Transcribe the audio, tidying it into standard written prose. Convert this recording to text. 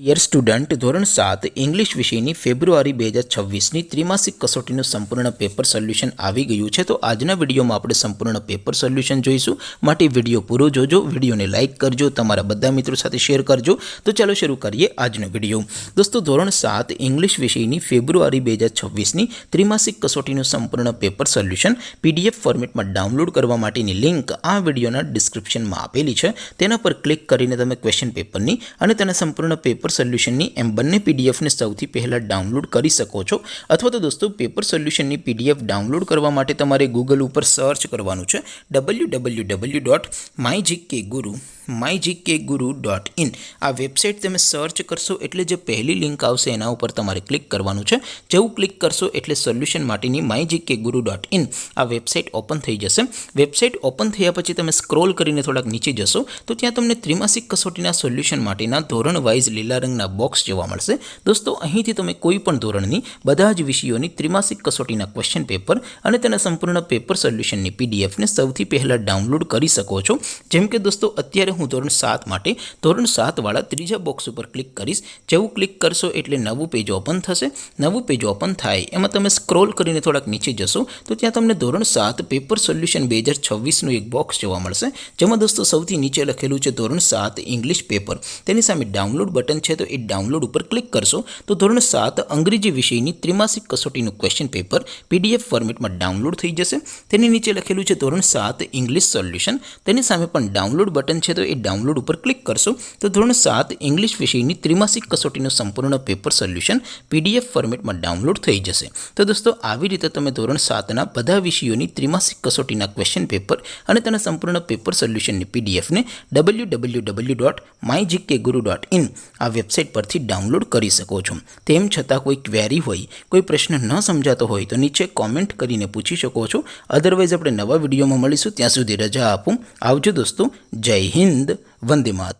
Dear student, ધોરણ 7 English વિષયની ફેબ્રુઆરી 2026ની ત્રિમાસિક કસોટીનું સંપૂર્ણ પેપર સોલ્યુશન આવી ગયું છે. તો આજના વિડીયોમાં આપણે સંપૂર્ણ પેપર સોલ્યુશન જોઈશું. માટે વિડીયો પૂરો જોજો, વિડીયોને લાઇક કરજો, તમારા બધા મિત્રો સાથે શેર કરજો. તો ચાલો શરૂ કરીએ આજનો વિડીયો. દોસ્તો, ધોરણ 7 ઇંગ્લિશ વિષયની ફેબ્રુઆરી 2026ની ત્રિમાસિક કસોટીનું સંપૂર્ણ પેપર સોલ્યુશન PDF ફોર્મેટમાં ડાઉનલોડ કરવા માટેની લિંક આ વિડીયોના ડિસ્ક્રિપ્શનમાં આપેલી છે. તેના પર ક્લિક કરીને તમે ક્વેશ્ચન પેપરની અને તેના સંપૂર્ણ પેપર સોલ્યુશનની એમ બંને પીડીએફને સૌથી પહેલાં ડાઉનલોડ કરી શકો છો. અથવા તો દોસ્તો, પેપર સોલ્યુશનની PDF ડાઉનલોડ કરવા માટે તમારે ગૂગલ ઉપર સર્ચ કરવાનું છે www.mygkguru.in. આ વેબસાઇટ તમે સર્ચ કરશો એટલે જે પહેલી લિંક આવશે એના ઉપર તમારે ક્લિક કરવાનું છે. જેવું ક્લિક કરશો એટલે સોલ્યુશન માટેની mygkguru.in આ વેબસાઇટ ઓપન થઈ જશે. વેબસાઇટ ઓપન થયા પછી તમે સ્ક્રોલ કરીને થોડાક નીચે જશો તો ત્યાં તમને ત્રિમાસિક કસોટીના સોલ્યુશન માટેના ધોરણ વાઇઝ લીલા રંગના બોક્સ જોવા મળશે. દોસ્તો, અહીંથી તમે કોઈ પણ ધોરણની બધા જ વિષયોની ત્રિમાસિક કસોટીના ક્વેશ્ચન પેપર અને તેના સંપૂર્ણ પેપર સોલ્યુશનની PDFને સૌથી પહેલાં ડાઉનલોડ કરી શકો છો. જેમ કે દોસ્તો, અત્યારે હું ધોરણ 7 માટે ધોરણ 7 વાળા ત્રીજા બોક્સ ઉપર ક્લિક કરીશ. જેવું ક્લિક કરશો એટલે નવું પેજ ઓપન થશે. નવું પેજ ઓપન થાય એમાં તમે સ્ક્રોલ કરીને થોડાક નીચે જશો તો ત્યાં તમને ધોરણ 7 પેપર સોલ્યુશન 2026નું એક બોક્સ જોવા મળશે. જેમાં દોસ્તો સૌથી નીચે લખેલું છે ધોરણ 7 ઇંગ્લિશ પેપર. તેની સામે ડાઉનલોડ બટન છે, તો એ ડાઉનલોડ ઉપર ક્લિક કરશો તો ધોરણ 7 અંગ્રેજી વિષયની ત્રિમાસિક કસોટીનું ક્વેશ્ચન પેપર PDF ફોર્મેટમાં ડાઉનલોડ થઈ જશે. તેની નીચે લખેલું છે ધોરણ 7 ઇંગ્લિશ સોલ્યુશન. તેની સામે પણ ડાઉનલોડ બટન છે, તો એ ડાઉનલોડ ઉપર ક્લિક કરશો તો ધોરણ 7 ઇંગ્લિશ વિષયની ત્રિમાસિક કસોટીનું સંપૂર્ણ પેપર સોલ્યુશન PDF ફોર્મેટમાં ડાઉનલોડ થઈ જશે. તો દોસ્તો, આવી રીતે તમે ધોરણ 7ના બધા વિષયોની ત્રિમાસિક કસોટીના ક્વેશ્ચન પેપર અને તેના સંપૂર્ણ પેપર સોલ્યુશનની PDFને www.mygkguru.in આ વેબસાઇટ પરથી ડાઉનલોડ કરી શકો છો. તેમ છતાં કોઈ ક્વેરી હોય, કોઈ પ્રશ્ન ન સમજાતો હોય તો નીચે કોમેન્ટ કરીને પૂછી શકો છો. અધરવાઇઝ આપણે નવા વિડીયોમાં મળીશું. ત્યાં સુધી રજા આપું. આવજો દોસ્તો. જય હિન્દ. વંદે માતરમ.